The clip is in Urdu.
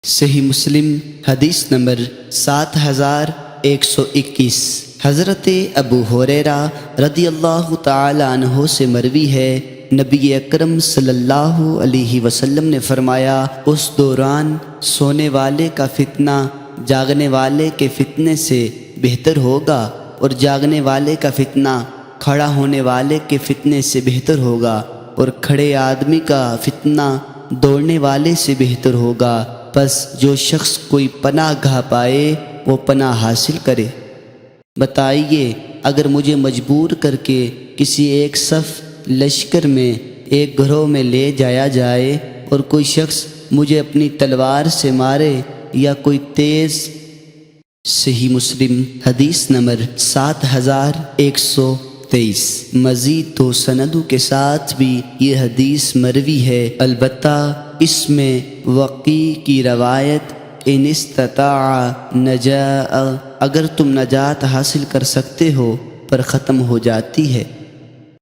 صحیح مسلم حدیث نمبر 7121 حضرت ابو ہریرہ رضی اللہ تعالی عنہ سے مروی ہے، نبی اکرم صلی اللہ علیہ وسلم نے فرمایا، اس دوران سونے والے کا فتنہ جاگنے والے کے فتنے سے بہتر ہوگا، اور جاگنے والے کا فتنہ کھڑا ہونے والے کے فتنے سے بہتر ہوگا، اور کھڑے آدمی کا فتنہ دوڑنے والے سے بہتر ہوگا۔ پس جو شخص کوئی پناہ گاہ پائے وہ پناہ حاصل کرے۔ بتائیے، اگر مجھے مجبور کر کے کسی ایک صف لشکر میں ایک گروہ میں لے جایا جائے اور کوئی شخص مجھے اپنی تلوار سے مارے یا کوئی تیز۔ صحیح مسلم حدیث نمبر 7123۔ مزید دو سندوں کے ساتھ بھی یہ حدیث مروی ہے، البتہ اس میں وقی کی روایت ان استطاع نجا، اگر تم نجات حاصل کر سکتے ہو پر ختم ہو جاتی ہے۔